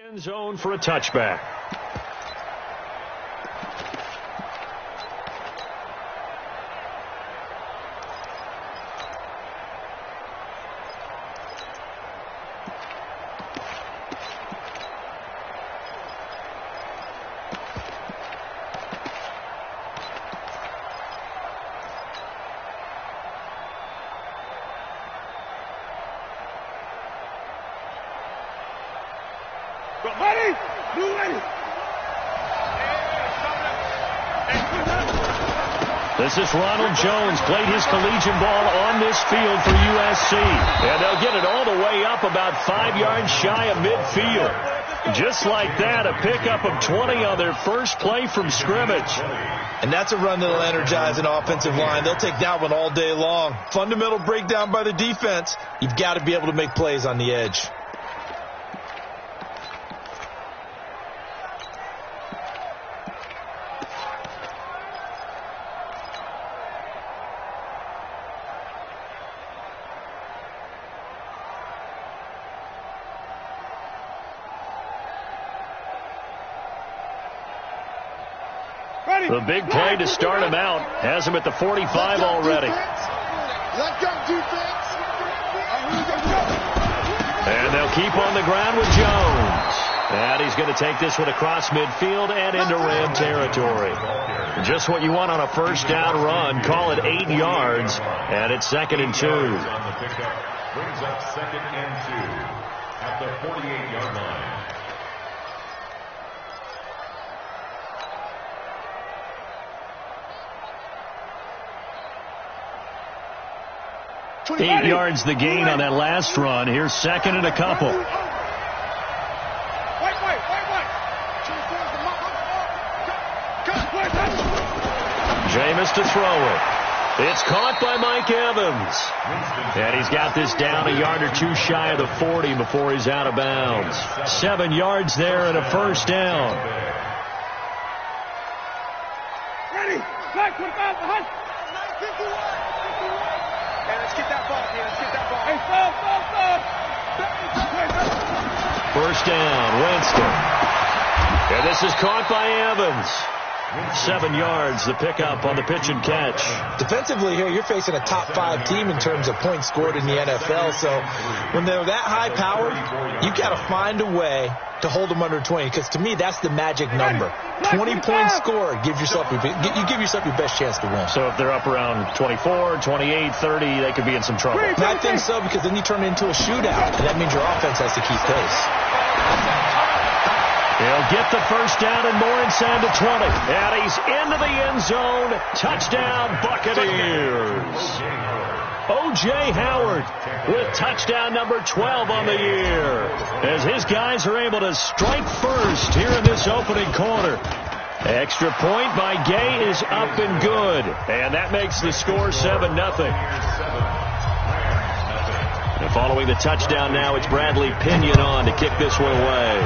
End zone for a touchback. This is Ronald Jones, played his collegiate ball on this field for USC. And they'll get it all the way up about 5 yards shy of midfield. Just like that, a pickup of 20 on their first play from scrimmage. And that's a run that'll energize an offensive line. They'll take that one all day long. Fundamental breakdown by the defense. You've got to be able to make plays on the edge. The big play to start him out has him at the 45 already. And they'll keep on the ground with Jones. And he's going to take this one across midfield and into Ram territory. Just what you want on a first down run. Call it 8 yards. And it's 2nd and 2. Brings up 2nd and 2 at the 48-yard line. 8 yards the gain on that last run. Here's 2nd and a couple. Jameis to throw it. It's caught by Mike Evans. And he's got this down a yard or two shy of the 40 before he's out of bounds. 7 yards there and a first down. Ready. Back, 25 behind. Let's get that ball. Let's get that ball. Hey, stop. First down, Winston. And this is caught by Evans. 7 yards, the pickup on the pitch and catch. Defensively here, you're facing a top 5 team in terms of points scored in the NFL. So when they're that high powered, you've got to find a way to hold them under 20. Because to me, that's the magic number. 20 points scored, you give yourself your best chance to win. So if they're up around 24, 28, 30, they could be in some trouble. And I think so, because then you turn it into a shootout. And that means your offense has to keep pace. He'll get the first down and more inside the 20. And he's into the end zone. Touchdown, Buccaneers. O.J. Howard with touchdown number 12 on the year, as his guys are able to strike first here in this opening quarter. Extra point by Gay is up and good. And that makes the score 7-0. And following the touchdown now, it's Bradley Pinion on to kick this one away.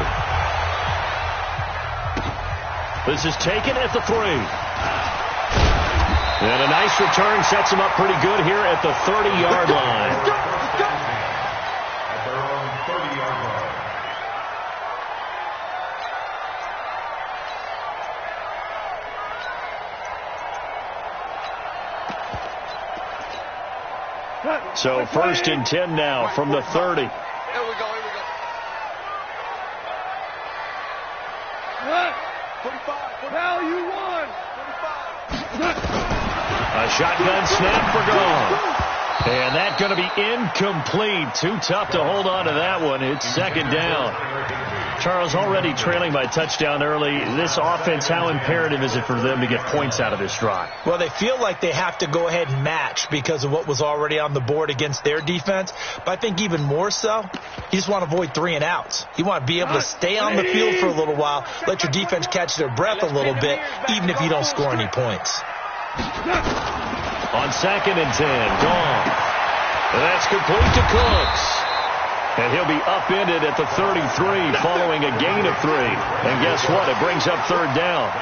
This is taken at the 3. And a nice return sets him up pretty good here at the 30-yard line. At their own 30-yard line. So 1st and 10 now from the 30. Here we go. 45. Now you won. 45. A shotgun snap for Gone. And that's going to be incomplete. Too tough to hold on to that one. It's 2nd down. Charles, already trailing by touchdown early. This offense, how imperative is it for them to get points out of this drive? Well, they feel like they have to go ahead and match because of what was already on the board against their defense. But I think even more so, you just want to avoid 3 and outs. You want to be able to stay on the field for a little while, let your defense catch their breath a little bit, even if you don't score any points. On 2nd and 10, Gone. That's complete to Cooks. And he'll be upended at the 33 following a gain of 3. And guess what? It brings up 3rd down.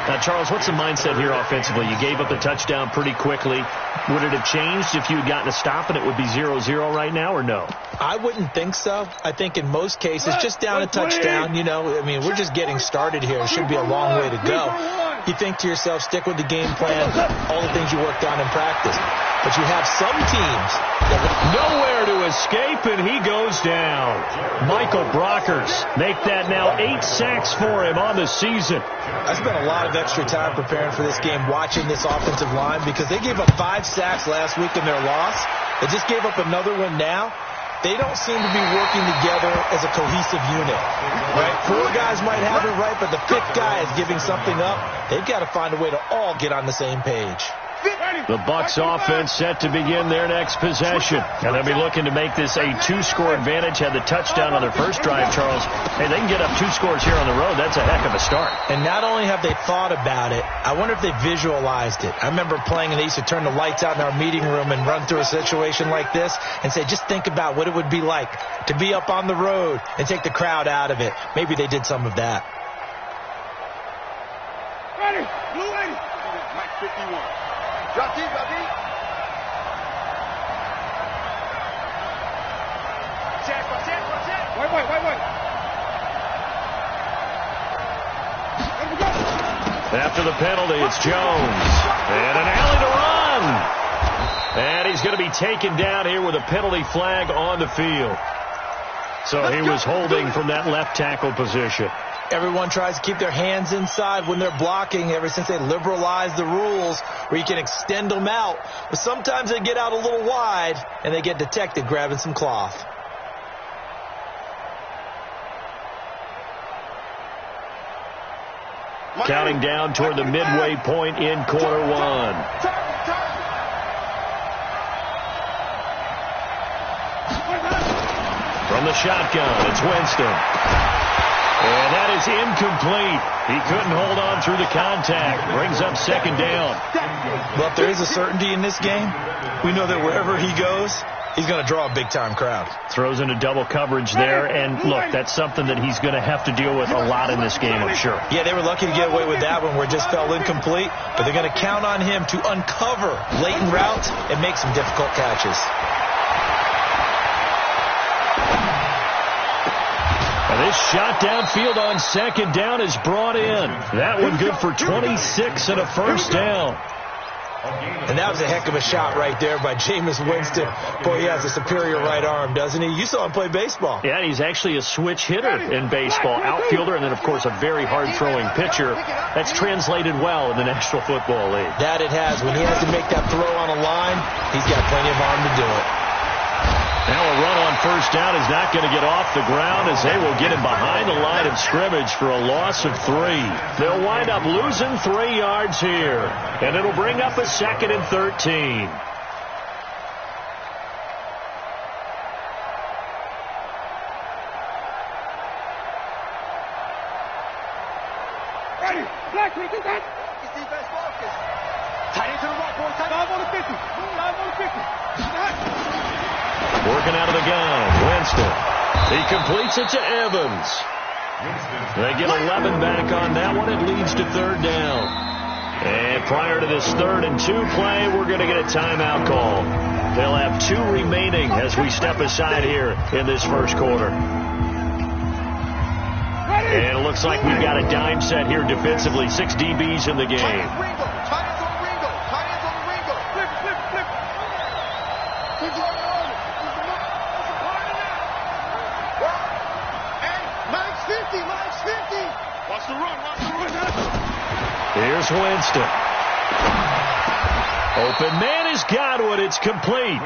Now, Charles, what's the mindset here offensively? You gave up the touchdown pretty quickly. Would it have changed if you had gotten a stop and it would be 0-0 right now, or no? I wouldn't think so. I think in most cases, just down a touchdown, we're just getting started here. It should be a long way to go. You think to yourself, stick with the game plan, all the things you worked on in practice. But you have some teams that nowhere to escape, and he goes down. Michael Brockers make that now 8 sacks for him on the season. I spent a lot of extra time preparing for this game, watching this offensive line, because they gave up 5 sacks last week in their loss. They just gave up another one now. They don't seem to be working together as a cohesive unit, right? 4 guys might have it right, but the 5th guy is giving something up. They've got to find a way to all get on the same page. The Bucs offense set to begin their next possession. And they'll be looking to make this a 2-score advantage. Had the touchdown on their first drive, Charles. Hey, they can get up 2 scores here on the road. That's a heck of a start. And not only have they thought about it, I wonder if they visualized it. I remember playing, and they used to turn the lights out in our meeting room and run through a situation like this and say, just think about what it would be like to be up on the road and take the crowd out of it. Maybe they did some of that. Ready, blue 80. Mike 51. Drop deep, drop deep. Wait. Let me go. After the penalty, it's Jones. And an alley to run. And he's going to be taken down here with a penalty flag on the field. So he was holding from that left tackle position. Everyone tries to keep their hands inside when they're blocking ever since they liberalized the rules where you can extend them out. But sometimes they get out a little wide and they get detected grabbing some cloth. Counting down toward the midway point in quarter 1. From the shotgun, it's Winston. And that is incomplete. He couldn't hold on through the contact. Brings up 2nd down. Well, if there is a certainty in this game, we know that wherever he goes, he's going to draw a big-time crowd. Throws into double coverage there. And, look, that's something that he's going to have to deal with a lot in this game, I'm sure. Yeah, they were lucky to get away with that one where it just fell incomplete. But they're going to count on him to uncover latent routes and make some difficult catches. And this shot downfield on 2nd down is brought in. That one good for 26 and a first down. And that was a heck of a shot right there by Jameis Winston. Boy, he has a superior right arm, doesn't he? You saw him play baseball. Yeah, he's actually a switch hitter in baseball. Outfielder, and then, of course, a very hard-throwing pitcher. That's translated well in the National Football League. That it has. When he has to make that throw on a line, he's got plenty of arm to do it. Now a run on first down is not going to get off the ground as they will get him behind the line of scrimmage for a loss of 3. They'll wind up losing 3 yards here, and it'll bring up a 2nd and 13. Ready. Black, we get that. It's defense focus. Tight into the right, boy. Tight on the 50. 5 on the 50. Working out of the gun, Winston. He completes it to Evans. They get 11 back on that one. It leads to 3rd down. And prior to this 3rd and 2 play, we're going to get a timeout call. They'll have 2 remaining as we step aside here in this first quarter. And it looks like we've got a dime set here defensively. 6 DBs in the game. Here's Winston. Open man is Godwin. It's complete.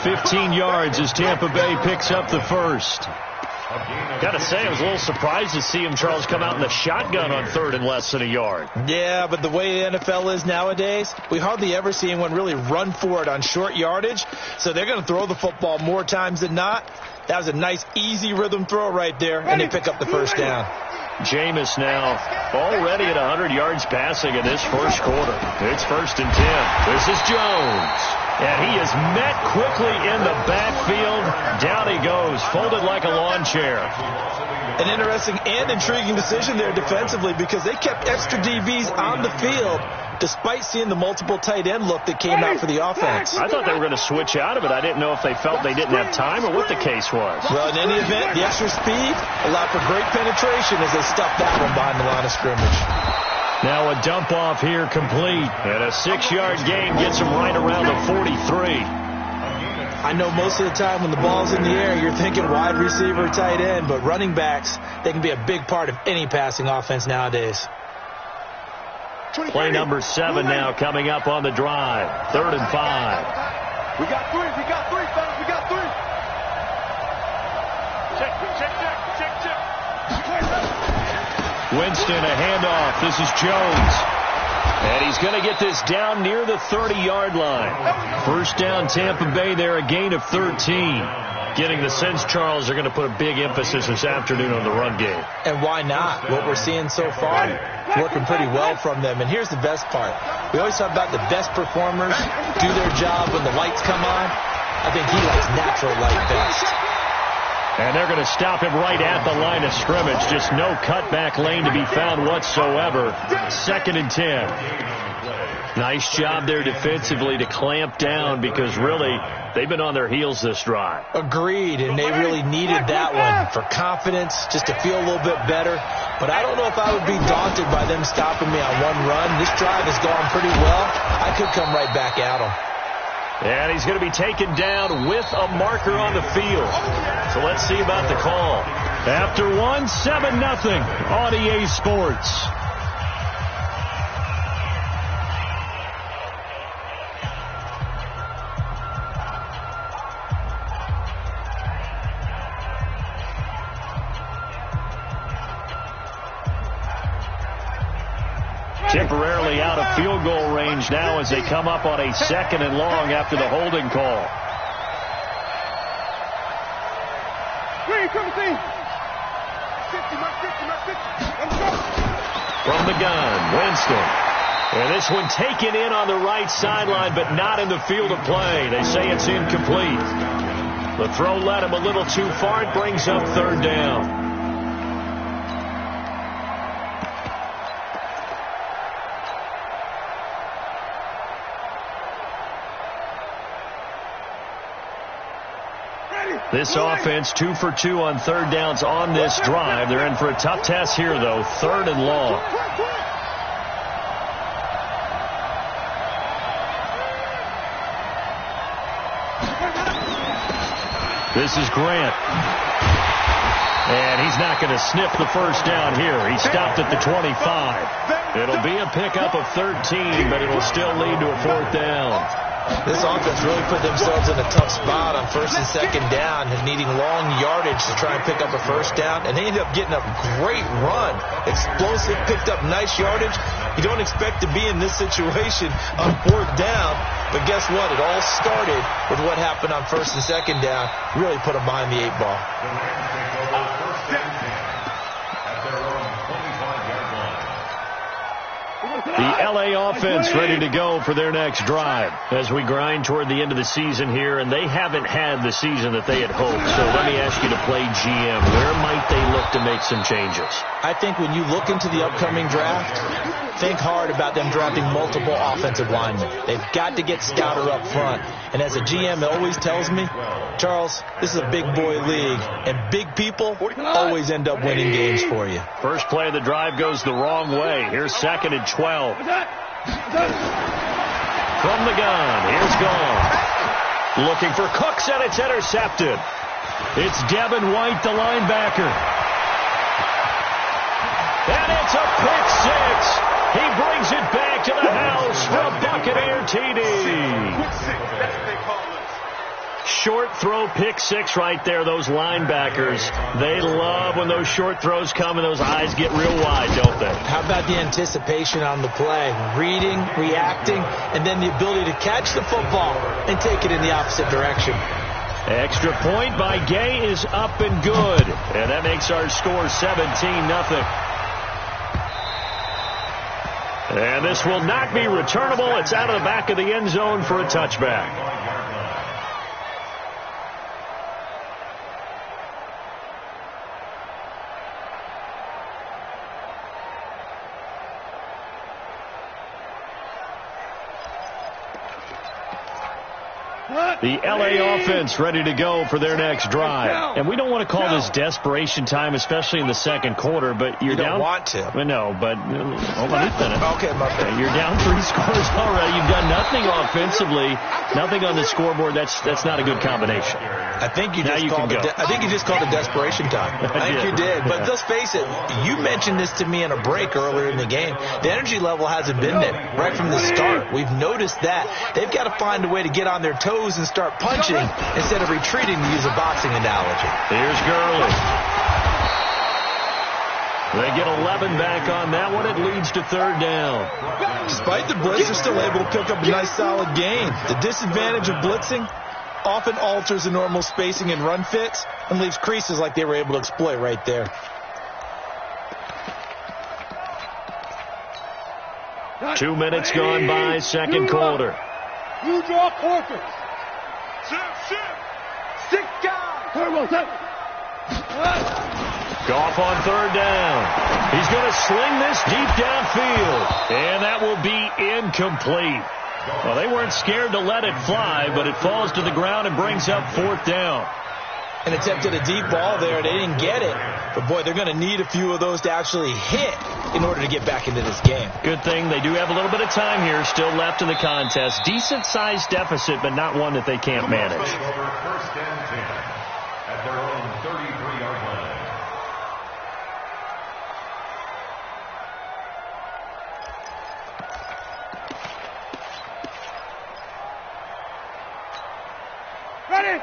15 yards as Tampa Bay picks up the first. Got to say, I was a little surprised to see him, Charles, come out in the shotgun on 3rd and less than a yard. Yeah, but the way the NFL is nowadays, we hardly ever see anyone really run for it on short yardage. So they're going to throw the football more times than not. That was a nice, easy rhythm throw right there, and they pick up the first down. Jameis now already at 100 yards passing in this first quarter. It's 1st and 10. This is Jones. And he is met quickly in the backfield. Down he goes, folded like a lawn chair. An interesting and intriguing decision there defensively because they kept extra DBs on the field despite seeing the multiple tight end look that came out for the offense. I thought they were going to switch out of it. I didn't know if they felt they didn't have time or what the case was. Well, in any event, the extra speed allowed for great penetration as they stuffed that one behind the line of scrimmage. Now a dump off here complete. And a 6-yard gain gets him right around the 43. I know most of the time when the ball's in the air, you're thinking wide receiver, tight end, but running backs, they can be a big part of any passing offense nowadays. Play number 7 now coming up on the drive. 3rd and 5. We got three, fellas, we got three. Check. Winston, a handoff. This is Jones. And he's going to get this down near the 30-yard line. First down, Tampa Bay there, a gain of 13. Getting the sense, Charles, they're going to put a big emphasis this afternoon on the run game. And why not? What we're seeing so far, working pretty well from them. And here's the best part. We always talk about the best performers do their job when the lights come on. I think he likes natural light best. And they're going to stop him right at the line of scrimmage. Just no cutback lane to be found whatsoever. 2nd and 10. Nice job there defensively to clamp down because really they've been on their heels this drive. Agreed, and they really needed that one for confidence, just to feel a little bit better. But I don't know if I would be daunted by them stopping me on one run. This drive has gone pretty well. I could come right back at them. And he's going to be taken down with a marker on the field. So let's see about the call. After 7-0 on EA Sports. Temporarily out of field goal range now as they come up on a 2nd and long after the holding call. From the gun, Winston. And this one taken in on the right sideline, but not in the field of play. They say it's incomplete. The throw led him a little too far. It brings up 3rd down. This offense 2 for 2 on 3rd downs on this drive. They're in for a tough test here, though. 3rd and long. This is Grant. And he's not going to sniff the first down here. He stopped at the 25. It'll be a pickup of 13, but it'll still lead to a 4th down. This offense really put themselves in a tough spot on 1st and 2nd down and needing long yardage to try and pick up a 1st down. And they ended up getting a great run. Explosive, picked up nice yardage. You don't expect to be in this situation on 4th down. But guess what? It all started with what happened on 1st and 2nd down. Really put them behind the 8 ball. The LA offense ready to go for their next drive as we grind toward the end of the season here, and they haven't had the season that they had hoped. So let me ask you to play GM. Where might they look to make some changes? I think when you look into the upcoming draft, think hard about them drafting multiple offensive linemen. They've got to get Scouter up front. And as a GM, it always tells me, Charles, this is a big boy league, and big people always end up winning games for you. First play of the drive goes the wrong way. Here's 2nd and 12. From the gun, here's Gone. Looking for Cooks, and it's intercepted. It's Devin White, the linebacker. And it's a pick 6. He brings it back to the house for a Buccaneer TD. Short throw, pick 6 right there. Those linebackers, they love when those short throws come and those eyes get real wide, don't they? How about the anticipation on the play? Reading, reacting, and then the ability to catch the football and take it in the opposite direction. Extra point by Gay is up and good. And that makes our score 17-0. And this will not be returnable. It's out of the back of the end zone for a touchback. The LA offense ready to go for their next drive. And we don't want to call this desperation time, especially in the second quarter, but you're down. You don't want to. No, but hold on a minute. Okay, my bad. You're down 3 scores already. You've done nothing offensively, nothing on the scoreboard. That's not a good combination. I think you just called it desperation time. I think you did. But let's face it, you mentioned this to me in a break earlier in the game. The energy level hasn't been there right from the start. We've noticed that. They've got to find a way to get on their toes and start punching instead of retreating, to use a boxing analogy. Here's Gurley. They get 11 back on that one. It leads to 3rd down. Despite the blitz, they're still able to pick up a nice solid gain. The disadvantage of blitzing often alters the normal spacing and run fits and leaves creases like they were able to exploit right there. Two minutes gone by, second quarter. You draw quarters. Sit down. Goff on 3rd down. He's going to sling this deep downfield, and that will be incomplete. Well, they weren't scared to let it fly, but it falls to the ground and brings up 4th down. And attempted a deep ball there. They didn't get it. But, boy, they're going to need a few of those to actually hit in order to get back into this game. Good thing they do have a little bit of time here still left in the contest. Decent-sized deficit, but not one that they can't manage. 1st and 10 at their own 33-yard line.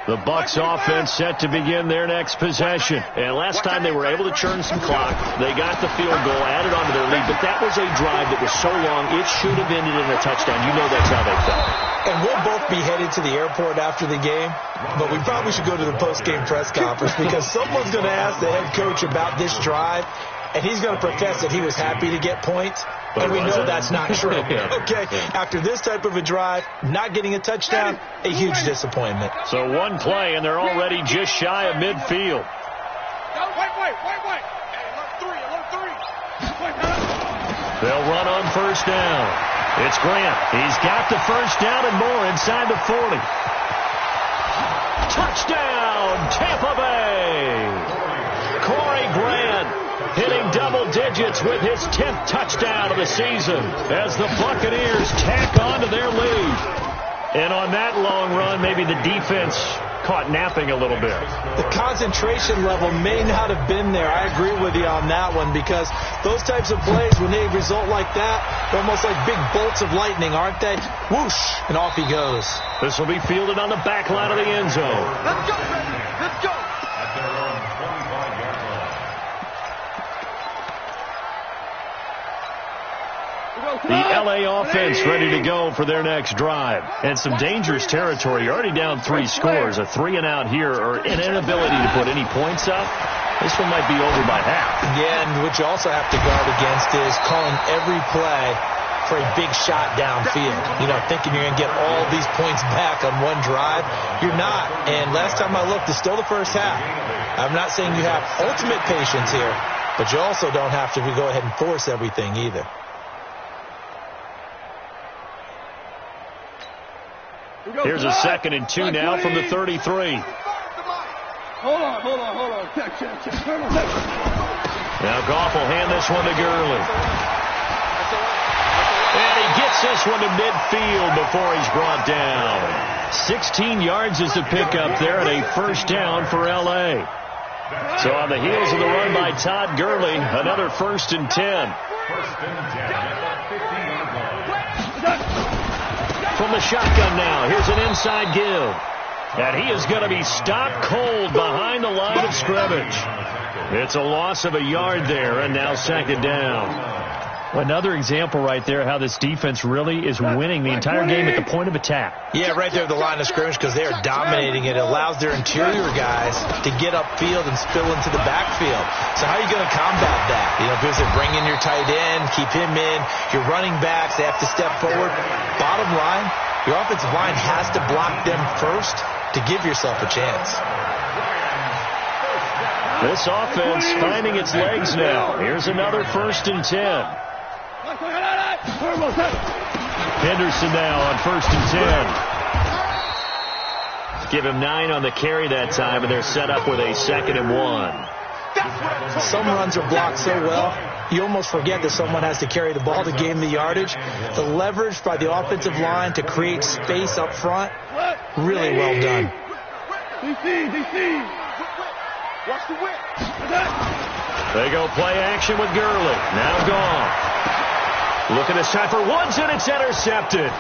The Bucs offense set to begin their next possession. And last time they were able to churn some clock. They got the field goal, added on to their lead. But that was a drive that was so long, it should have ended in a touchdown. You know that's how they felt. And we'll both be headed to the airport after the game. But we probably should go to the post-game press conference because someone's going to ask the head coach about this drive. And he's going to profess that he was happy to get points. And we know that's not true. Okay, after this type of a drive, not getting a touchdown, a huge disappointment. So one play, and they're already just shy of midfield. Wait. They'll run on 1st down. It's Grant. He's got the 1st down and more inside the 40. Touchdown, Tampa Bay. Corey Grant hitting double digits with his 10th touchdown of the season as the Buccaneers tack on to their lead. And on that long run, maybe the defense caught napping a little bit. The concentration level may not have been there. I agree with you on that one because those types of plays, when they result like that, they're almost like big bolts of lightning, aren't they? Whoosh, and off he goes. This will be fielded on the back line of the end zone. Let's go, baby. Let's go. At their own 25-yard line. The LA offense ready to go for their next drive. And some dangerous territory. You're already down 3 scores. A 3-and-out here or an inability to put any points up. This one might be over by half. Yeah, and what you also have to guard against is calling every play for a big shot downfield. You know, thinking you're going to get all these points back on one drive. You're not. And last time I looked, it's still the first half. I'm not saying you have ultimate patience here, but you also don't have to go ahead and force everything either. Here's a 2nd and 2 now from the 33. Hold on. Check. Now Goff will hand this one to Gurley. And he gets this one to midfield before he's brought down. 16 yards is the pickup there and a 1st down for L.A. So on the heels of the run by Todd Gurley, another 1st and 10. 1st and 10 at the 15-yard line. From the shotgun now, here's an inside give. And he is going to be stopped cold behind the line of scrimmage. It's a loss of a yard there, and now 2nd down. Another example right there how this defense really is winning the entire game at the point of attack. Yeah, right there at the line of scrimmage because they are dominating it. It allows their interior guys to get upfield and spill into the backfield. So how are you going to combat that? You know, because they bring in your tight end, keep him in. Your running backs, they have to step forward. Bottom line, your offensive line has to block them first to give yourself a chance. This offense finding its legs now. Here's another 1st and 10. Henderson now on 1st and Give him 9 on the carry that time, and they're set up with a 2nd and 1. Some runs are blocked so well, you almost forget that someone has to carry the ball to gain the yardage. The leverage by the offensive line to create space up front, really well done. They go play action with Gurley. Now gone. Looking this time for Woods, and it's intercepted.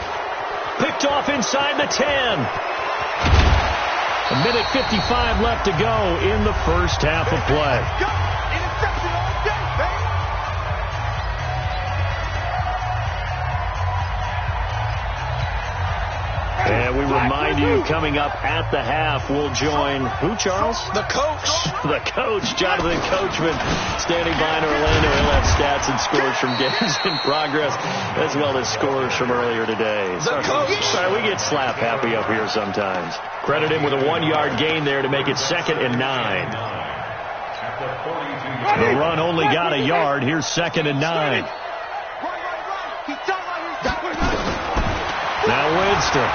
Picked off inside the 10. A minute 55 left to go in the first half of play. And we remind you, coming up at the half, we'll join who, Charles? The coach. The coach, Jonathan Coachman, standing by in Orlando. He'll have stats and scores from games in progress, as well as scores from earlier today. The coach. Sorry, we get slap happy up here sometimes. Credit him with a 1-yard gain there to make it 2nd and 9. The run only got a yard. Here's 2nd and 9. Now Winston.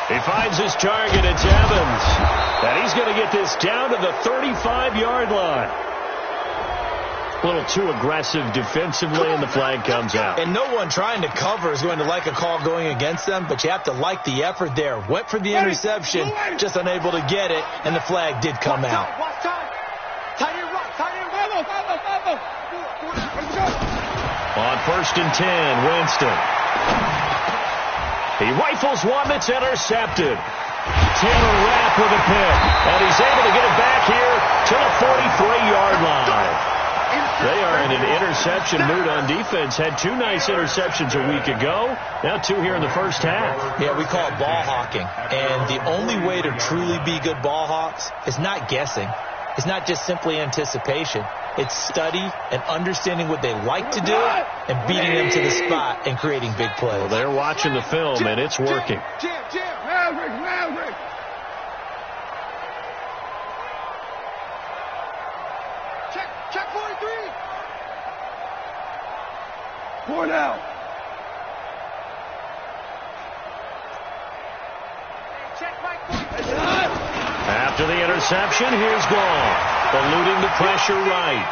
He finds his target. It's Evans. And he's going to get this down to the 35-yard line. A little too aggressive defensively, and the flag comes out. And no one trying to cover is going to like a call going against them, but you have to like the effort there. Went for the interception, just unable to get it, and the flag did come out. On 1st and 10, Winston. He rifles one that's intercepted. Taylor Rapp with a pick, and he's able to get it back here to the 43-yard line. They are in an interception mood on defense. Had 2 nice interceptions a week ago. Now 2 here in the first half. Yeah, we call it ball hawking. And the only way to truly be good ball hawks is not guessing. It's not just simply anticipation. It's study and understanding what they like to do and beating them to the spot and creating big plays. Well, they're watching the film, and it's working. Maverick. Check 43. Point out. After the interception, here's Gall. Eluding the pressure right.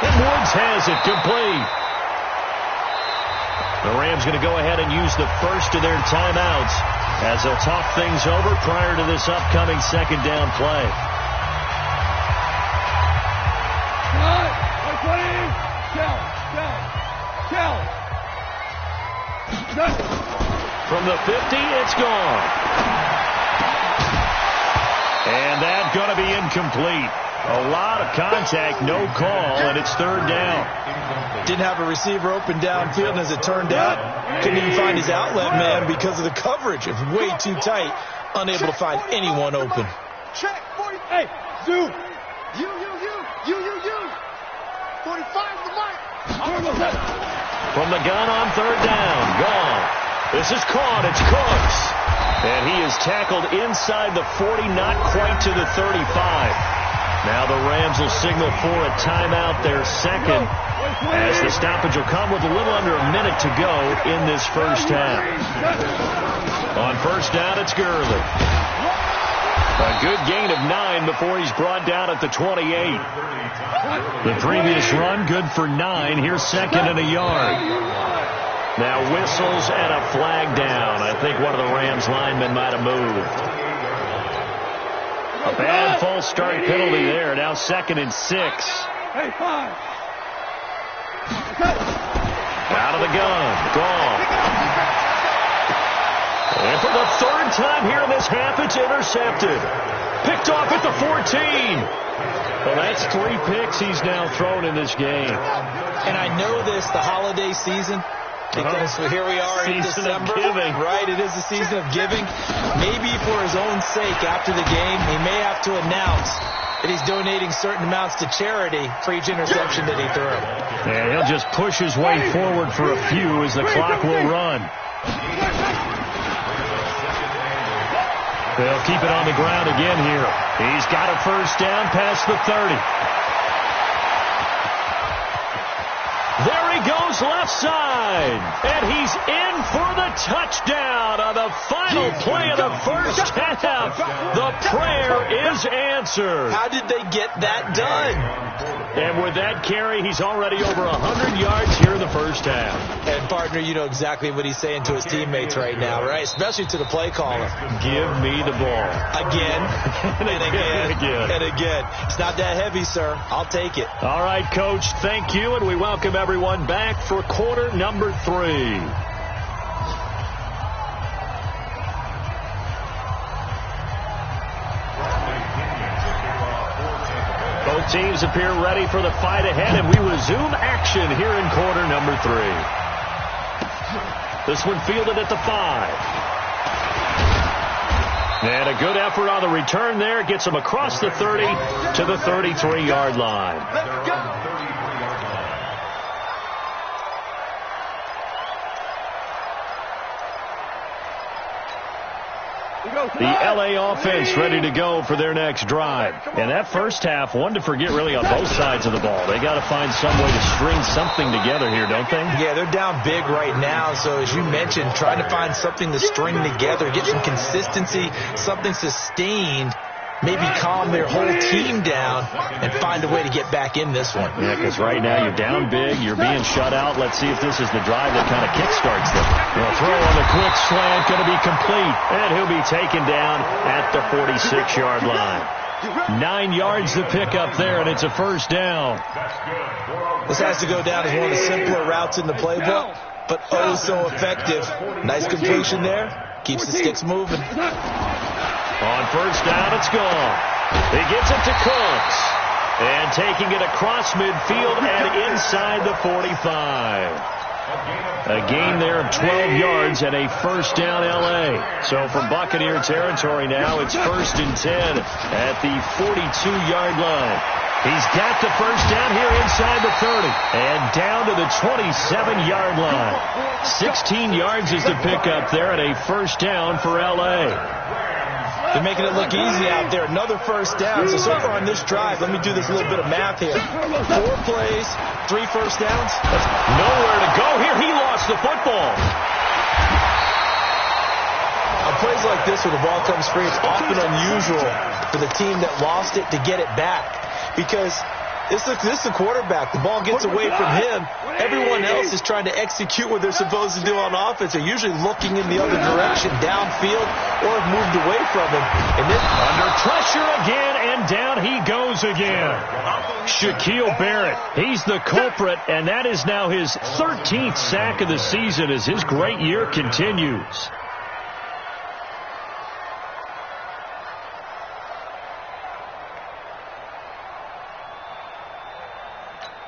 And Woods has it complete. The Rams going to go ahead and use the first of their timeouts as they'll talk things over prior to this upcoming 2nd down play. From the 50, it's gone. And that's going to be incomplete. A lot of contact, no call, and it's 3rd down. Didn't have a receiver open downfield, and as it turned out, couldn't even find his outlet man because of the coverage. It was way too tight, unable to find anyone open. Check 40. Hey, Zoo. You. 45 to the mic. From the gun on 3rd down, gone. This is caught. It's Cooks. And he is tackled inside the 40, not quite to the 35. Now the Rams will signal for a timeout, their 2nd, as the stoppage will come with a little under a minute to go in this first half. On 1st down, it's Gurley. A good gain of 9 before he's brought down at the 28. The previous run, good for 9. Here's 2nd and a yard. Now whistles and a flag down. I think one of the Rams linemen might have moved. A bad false start penalty there. Now 2nd and 6. Out of the gun. Gone. And for the 3rd time here in this half, it's intercepted. Picked off at the 14. Well, that's 3 picks he's now thrown in this game. And I know this, the holiday season, because here we are in December. Right, it is the season of giving. Maybe for his own sake after the game, he may have to announce that he's donating certain amounts to charity for each interception that he threw. Yeah, he'll just push his way forward for a few as the clock will run. They'll keep it on the ground again here. He's got a 1st down past the 30. There he goes goes left side. And he's in for the touchdown on the final play of the first half. The prayer is answered. How did they get that done? And with that carry, he's already over 100 yards here in the first half. And, partner, you know exactly what he's saying to his teammates right now, right? Especially to the play caller. Give me the ball. Again, and again, and again. It's not that heavy, sir. I'll take it. All right, Coach, thank you, and we welcome everyone back for quarter number 3. Both teams appear ready for the fight ahead, and we resume action here in quarter number 3. This one fielded at the 5. And a good effort on the return there. Gets him across the 30 to the 33-yard line. Let's go. The LA offense ready to go for their next drive. And that first half, one to forget really on both sides of the ball. They got to find some way to string something together here, don't they? Yeah, they're down big right now. So as you mentioned, trying to find something to string together, get some consistency, something sustained, maybe calm their whole team down and find a way to get back in this one. Yeah, because right now you're down big, you're being shut out. Let's see if this is the drive that kind of kickstarts them. The throw on the quick slant going to be complete, and he'll be taken down at the 46-yard line. 9 yards to pick up there, and it's a first down. This has to go down as one of the simpler routes in the playbook, but oh so effective. Nice completion there. Keeps the sticks moving. On first down, it's gone. He gets it to Cooks. And taking it across midfield and inside the 45. A gain there of 12 yards and a first down L.A. So from Buccaneer territory now, it's 1st and 10 at the 42-yard line. He's got the first down here inside the 30 and down to the 27-yard line. 16 yards is the pickup there and a first down for L.A. They're making it look easy out there. Another first down. So far on this drive, let me do this little bit of math here. 4 plays, 3 first downs. That's nowhere to go here. He lost the football. On plays like this where the ball comes free, it's often unusual for the team that lost it to get it back. Because this is the quarterback. The ball gets away from him. Everyone else is trying to execute what they're supposed to do on offense. They're usually looking in the other direction, downfield, or have moved away from him. And then under pressure again, and down he goes again. Shaquille Barrett, he's the culprit, and that is now his 13th sack of the season as his great year continues.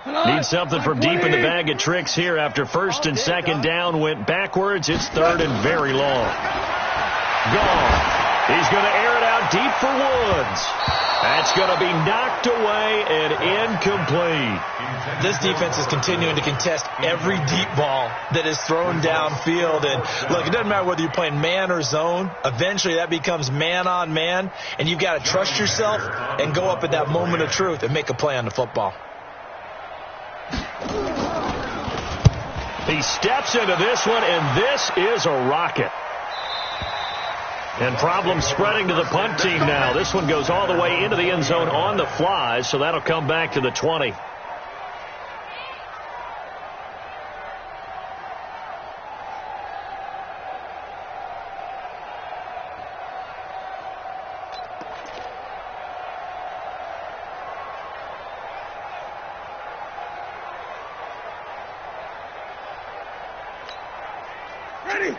Need something from deep in the bag of tricks here after 1st and 2nd down went backwards. It's 3rd and very long. Gone. He's going to air it out deep for Woods. That's going to be knocked away and incomplete. This defense is continuing to contest every deep ball that is thrown downfield. And look, it doesn't matter whether you're playing man or zone. Eventually that becomes man on man. And you've got to trust yourself and go up at that moment of truth and make a play on the football. He steps into this one, and this is a rocket. And problems spreading to the punt team now. This one goes all the way into the end zone on the fly, so that'll come back to the 20.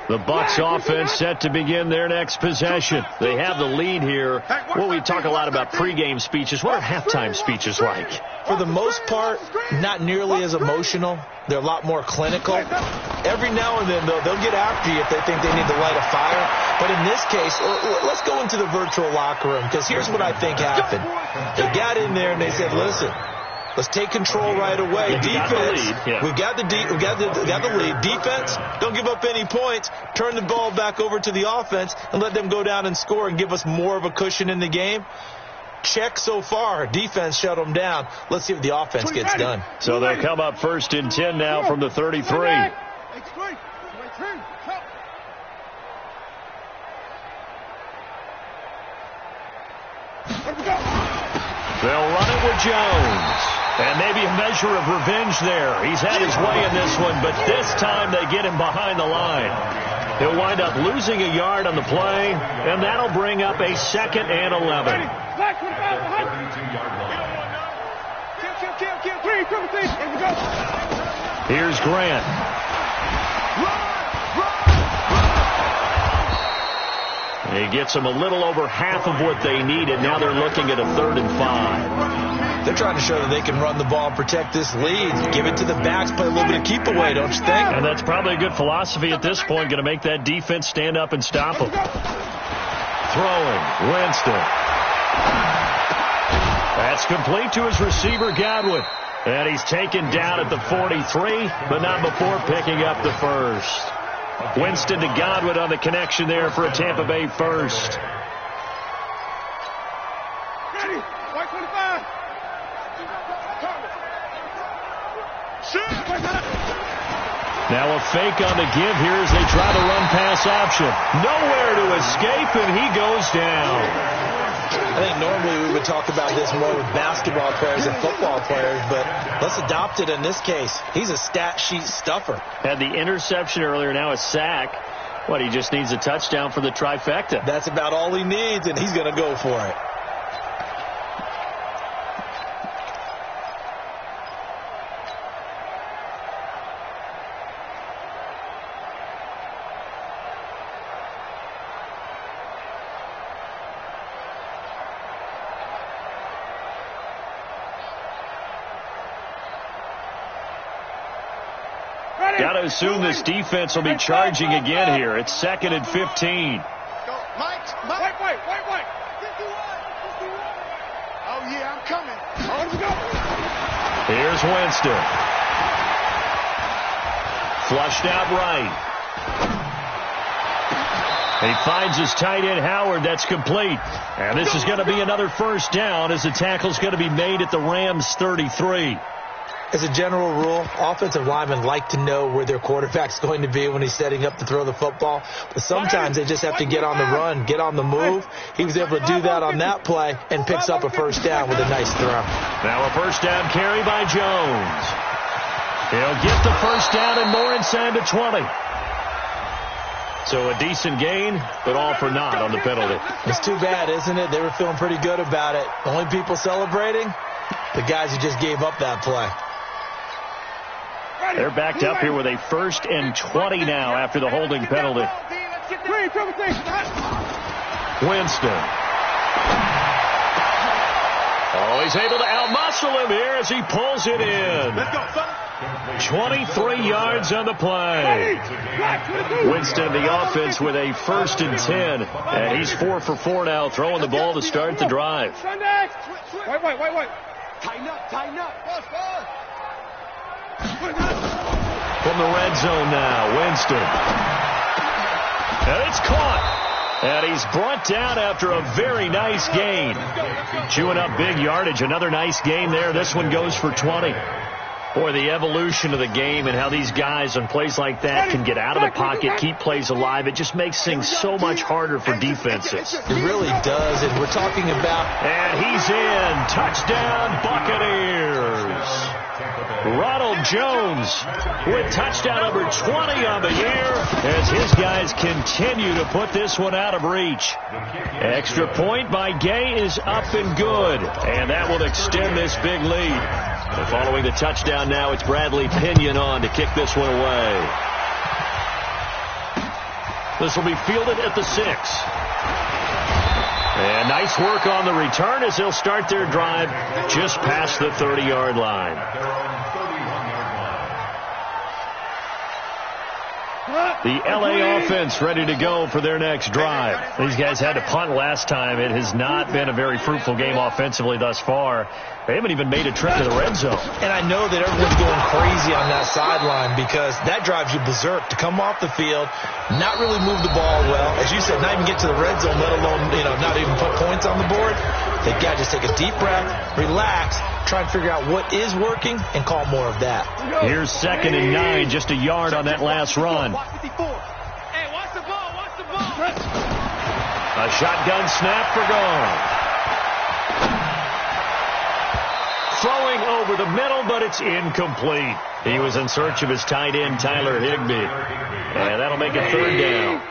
The Bucs offense set to begin their next possession. They have the lead here. Well, we talk a lot about pregame speeches. What are halftime speeches like? For the most part, not nearly as emotional. They're a lot more clinical. Every now and then, though, they'll get after you if they think they need to light a fire. But in this case, let's go into the virtual locker room, because here's what I think happened. They got in there and they said, listen, let's take control right away. Defense, we've got the lead. Defense, don't give up any points. Turn the ball back over to the offense and let them go down and score and give us more of a cushion in the game. check so far. Defense shut them down. Let's see what the offense gets done. So they'll come up 1st and 10 now from the 33. They'll run it with Jones. And maybe a measure of revenge there. He's had his way in this one, but this time they get him behind the line. He'll wind up losing a yard on the play, and that'll bring up a 2nd and 11. Here's Grant. He gets them a little over half of what they needed. Now they're looking at a 3rd and 5. They're trying to show that they can run the ball and protect this lead. Give it to the backs, play a little bit of keep away, don't you think? And that's probably a good philosophy at this point, going to make that defense stand up and stop them. Throwing, Winston. That's complete to his receiver, Godwin. And he's taken down at the 43, but not before picking up the 1st. Winston to Godwin on the connection there for a Tampa Bay 1st. Now a fake on the give here as they try the run-pass option. Nowhere to escape, and he goes down. I think normally we would talk about this more with basketball players than football players, but let's adopt it in this case. He's a stat sheet stuffer. Had the interception earlier, now a sack. What, he just needs a touchdown for the trifecta. That's about all he needs, and he's going to go for it. Got to assume this defense will be charging again here. It's 2nd and 15. Wait. Oh, yeah, I'm coming. Here's Winston. Flushed out right. He finds his tight end, Howard. That's complete. And this is going to be another 1st down as the tackle's going to be made at the Rams' 33. As a general rule, offensive linemen like to know where their quarterback's going to be when he's setting up to throw the football. But sometimes they just have to get on the run, get on the move. He was able to do that on that play and picks up a 1st down with a nice throw. Now a 1st down carry by Jones. He'll get the 1st down and more inside the 20. So a decent gain, but all for naught on the penalty. It's too bad, isn't it? They were feeling pretty good about it. The only people celebrating, the guys who just gave up that play. They're backed up here with a 1st and 20 now after the holding penalty. Winston. Oh, he's able to outmuscle him here as he pulls it in. 23 yards on the play. Winston, the offense, with a 1st and 10. And he's 4 for 4 now, throwing the ball to start the drive. Wait. Tighten up. From the red zone now, Winston. And it's caught. And he's brought down after a very nice gain. Chewing up big yardage. Another nice gain there. This one goes for 20. Boy, the evolution of the game and how these guys on plays like that can get out of the pocket, keep plays alive. It just makes things so much harder for defenses. It really does, and we're talking about... And he's in. Touchdown, Buccaneers. Ronald Jones with touchdown number 20 on the year as his guys continue to put this one out of reach. Extra point by Gay is up and good, and that will extend this big lead. And following the touchdown now, it's Bradley Pinion on to kick this one away. This will be fielded at the 6. And nice work on the return as they'll start their drive just past the 30-yard line. The L.A. offense ready to go for their next drive. These guys had to punt last time. It has not been a very fruitful game offensively thus far. They haven't even made a trip to the red zone. And I know that everyone's going crazy on that sideline because that drives you berserk to come off the field, not really move the ball well. As you said, not even get to the red zone, let alone, not even put points on the board. They got to just take a deep breath, relax, try and figure out what is working, and call more of that. Here's 2nd and 9, just a yard on that last run. Hey, watch the ball, watch the ball. A shotgun snap for Goff. Throwing over the middle, but it's incomplete. He was in search of his tight end, Tyler Higbee. And that'll make it 3rd down.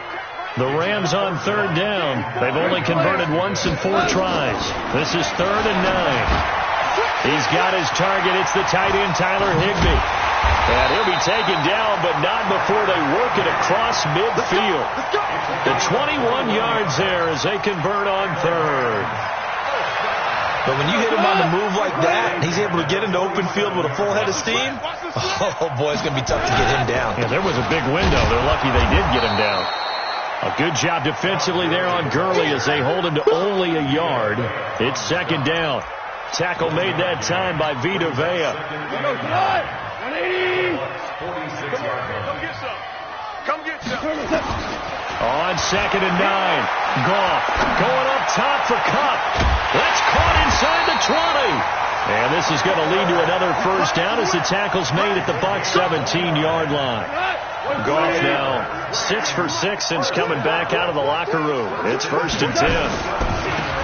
The Rams on 3rd down. They've only converted once in 4 tries. This is 3rd and 9. He's got his target. It's the tight end, Tyler Higbee. And he'll be taken down, but not before they work it across midfield. The 21 yards there as they convert on 3rd. But when you hit him on the move like that, he's able to get into open field with a full head of steam, oh, boy, it's going to be tough to get him down. Yeah, there was a big window. They're lucky they did get him down. A good job defensively there on Gurley as they hold him to only a yard. It's 2nd down. Tackle made that time by Vita Vea. 180. Come get some. Come get some. On 2nd and 9. Goff going up top for Kupp. That's caught inside the 20. And this is going to lead to another 1st down as the tackle's made at the Bucs 17-yard line. Goff now 6 for 6 since coming back out of the locker room. It's 1st and 10.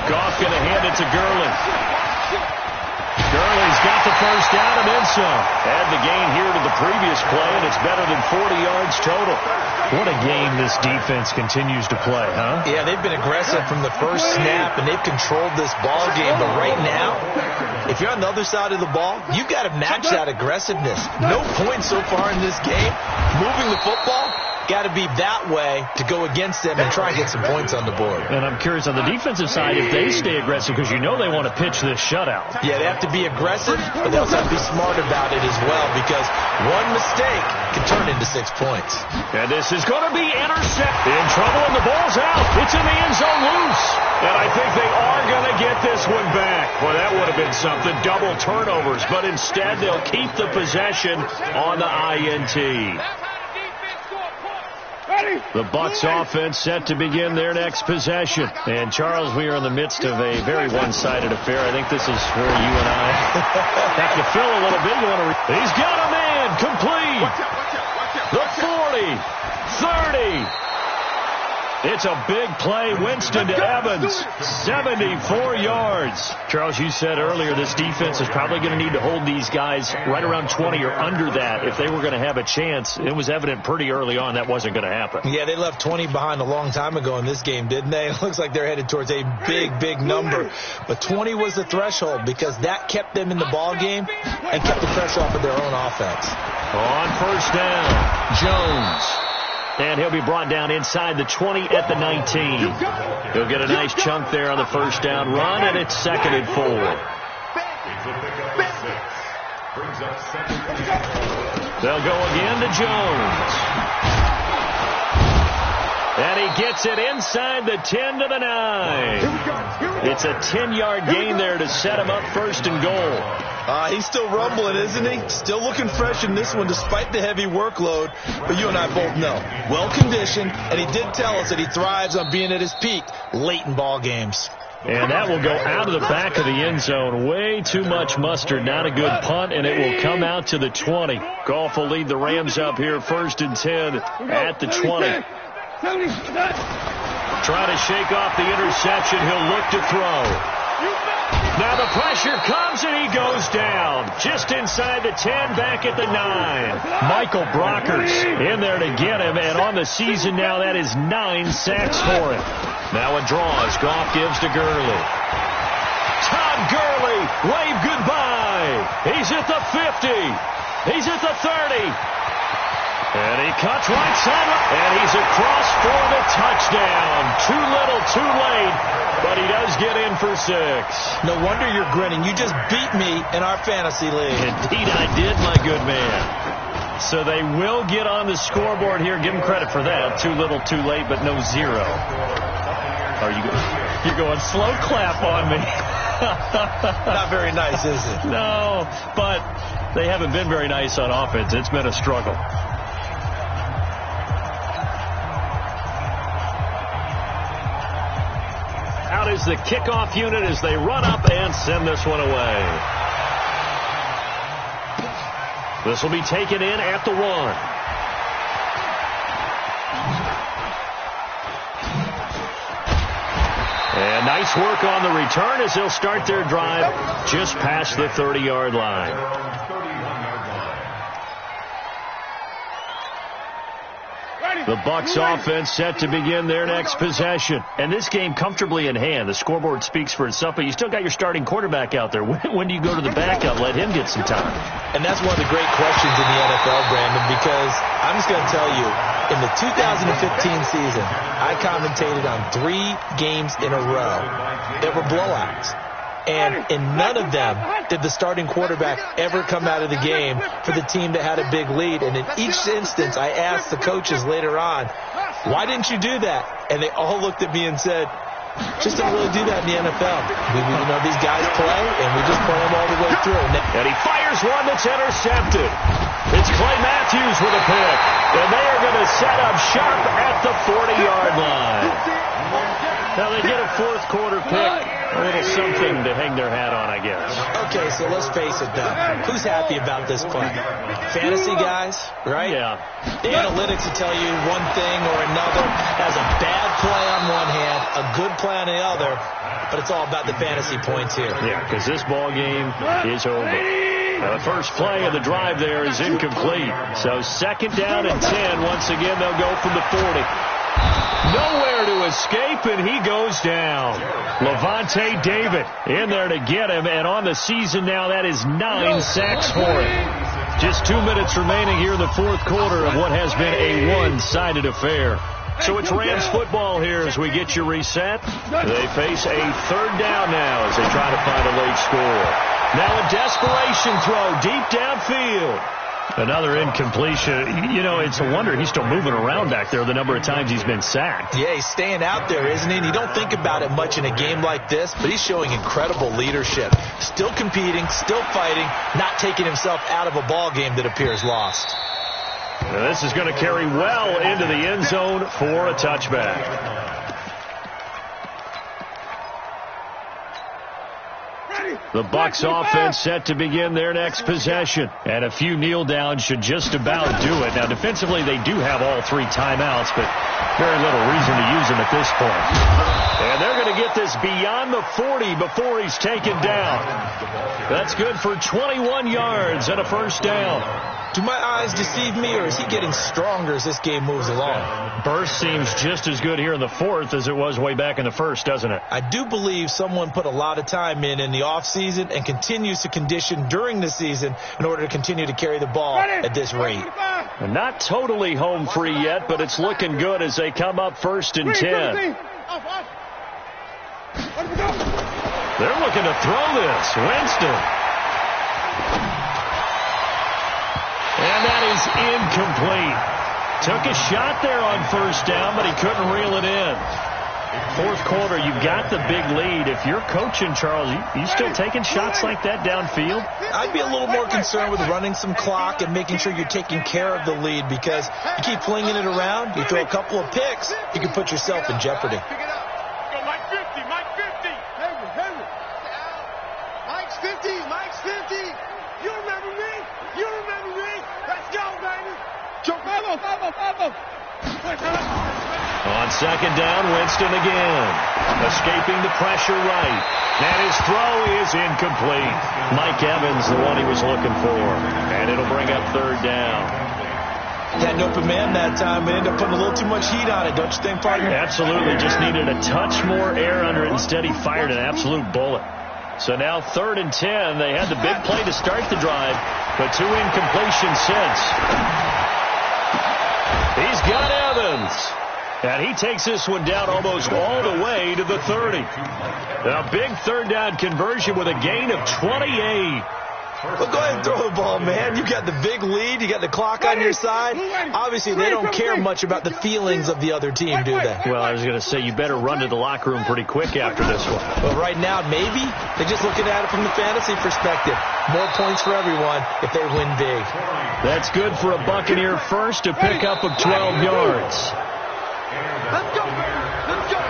Goff going to hand it to Gurley. Gurley's got the 1st down and then some. Add the gain here to the previous play, and it's better than 40 yards total. What a game this defense continues to play, huh? Yeah, they've been aggressive from the first snap, and they've controlled this ball game. But right now, if you're on the other side of the ball, you've got to match that aggressiveness. No points so far in this game. Moving the football, got to be that way to go against them and try and get some points on the board. And I'm curious on the defensive side if they stay aggressive, because you know they want to pitch this shutout. Yeah, they have to be aggressive, but they also have to be smart about it as well, because one mistake can turn into 6 points. And this is going to be intercepted. In trouble, and the ball's out. It's in the end zone loose. And I think they are going to get this one back. Well, that would have been something. Double turnovers. But instead, they'll keep the possession on the INT. The Bucs offense set to begin their next possession. And, Charles, we are in the midst of a very one-sided affair. I think this is where you and I have to fill a little bit. He's got a man complete. The 40, 30. It's a big play. Winston to Evans, 74 yards. Charles, you said earlier this defense is probably going to need to hold these guys right around 20 or under that if they were going to have a chance. It was evident pretty early on that wasn't going to happen. Yeah, they left 20 behind a long time ago in this game, didn't they? It looks like they're headed towards a big, big number. But 20 was the threshold because that kept them in the ball game and kept the pressure off of their own offense. On 1st down, Jones. And he'll be brought down inside the 20 at the 19. He'll get a nice chunk there on the 1st down run, and it's 2nd and 4. They'll go again to Jones. And he gets it inside the 10 to the 9. It's a 10-yard gain there to set him up 1st and goal. He's still rumbling, isn't he? Still looking fresh in this one despite the heavy workload. But you and I both know, well-conditioned, and he did tell us that he thrives on being at his peak late in ball games. And that will go out of the back of the end zone. Way too much mustard. Not a good punt, and it will come out to the 20. Goff will lead the Rams up here 1st and 10 at the 20. Try to shake off the interception. He'll look to throw. Now the pressure comes, and he goes down. Just inside the 10, back at the 9. Michael Brockers in there to get him, and on the season now, that is 9 sacks for him. Now it draws. Goff gives to Gurley. Todd Gurley, wave goodbye. He's at the 50. He's at the 30. And he cuts right side, and he's across for the touchdown. Too little, too late, but he does get in for 6. No wonder you're grinning. You just beat me in our fantasy league. Indeed I did, my good man. So they will get on the scoreboard here. Give him credit for that. Too little, too late, but no 0. You're going slow clap on me. Not very nice, is it? No, but they haven't been very nice on offense. It's been a struggle. out is the kickoff unit as they run up and send this one away. This will be taken in at the 1. And nice work on the return as they'll start their drive just past the 30-yard line. The Bucs offense set to begin their next possession. And this game comfortably in hand. The scoreboard speaks for itself, but you still got your starting quarterback out there. When do you go to the backup? Let him get some time. And that's one of the great questions in the NFL, Brandon, because I'm just going to tell you, in the 2015 season, I commentated on 3 games in a row that were blowouts. And in none of them did the starting quarterback ever come out of the game for the team that had a big lead. And in each instance, I asked the coaches later on, why didn't you do that? And they all looked at me and said, just don't really do that in the NFL. We know these guys play, and we just play them all the way through. And he fires one that's intercepted. It's Clay Matthews with a pick. And they are going to set up shop at the 40-yard line. Now they get a fourth quarter pick. A little something to hang their hat on, I guess. Okay, so let's face it, though. Who's happy about this play? Fantasy guys, right? Yeah. The analytics will tell you one thing or another. Has a bad play on one hand, a good play on the other, but it's all about the fantasy points here. Yeah, because this ball game is over. Now, the first play of the drive there is incomplete. So 2nd down and 10. Once again, they'll go from the 40. Nowhere to escape, and he goes down. Levante David in there to get him, and on the season now, that is 9 sacks for him. Just 2 minutes remaining here in the fourth quarter of what has been a one-sided affair. So it's Rams football here as we get you reset. They face a 3rd down now as they try to find a late score. Now a desperation throw deep downfield. Another incompletion. You know, it's a wonder he's still moving around back there the number of times he's been sacked. Yeah, he's staying out there, isn't he? And you don't think about it much in a game like this, but he's showing incredible leadership. Still competing, still fighting, not taking himself out of a ball game that appears lost. Now this is going to carry well into the end zone for a touchback. The Bucs offense set to begin their next possession. And a few kneel downs should just about do it. Now, defensively, they do have all 3 timeouts, but very little reason to use them at this point. And they're going to get this beyond the 40 before he's taken down. That's good for 21 yards and a 1st down. Do my eyes deceive me, or is he getting stronger as this game moves along? Burst seems just as good here in the 4th as it was way back in the 1st, doesn't it? I do believe someone put a lot of time in the offseason and continues to condition during the season in order to continue to carry the ball at this rate. And not totally home free yet, but it's looking good as they come up 1st and 10. They're looking to throw this. Winston. And that is incomplete. Took a shot there on 1st down, but he couldn't reel it in. 4th quarter, you've got the big lead. If you're coaching, Charles, you still taking shots like that downfield? I'd be a little more concerned with running some clock and making sure you're taking care of the lead, because you keep flinging it around, you throw a couple of picks, you can put yourself in jeopardy. Mike 50, Mike 50. Henry. Mike's 50, Mike's 50. You remember me? You remember me? Let's go, baby. Vamos. On 2nd down, Winston again. Escaping the pressure right. And his throw is incomplete. Mike Evans, the one he was looking for. And it'll bring up 3rd down. Had an open man that time, but ended up putting a little too much heat on it, don't you think, partner? Absolutely. Just needed a touch more air under it. Instead, he fired an absolute bullet. So now 3rd and 10. They had the big play to start the drive, but 2 incompletions since. He's got Evans. And he takes this one down almost all the way to the 30. A big 3rd down conversion with a gain of 28. Well, go ahead and throw the ball, man. You got the big lead. You got the clock on your side. Obviously, they don't care much about the feelings of the other team, do they? Well, I was going to say, you better run to the locker room pretty quick after this one. Well, right now, maybe. They're just looking at it from the fantasy perspective. More points for everyone if they win big. That's good for a Buccaneer first, a pickup of 12 yards. Let's go, let's go.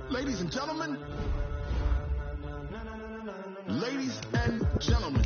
Ladies and gentlemen. Ladies and gentlemen.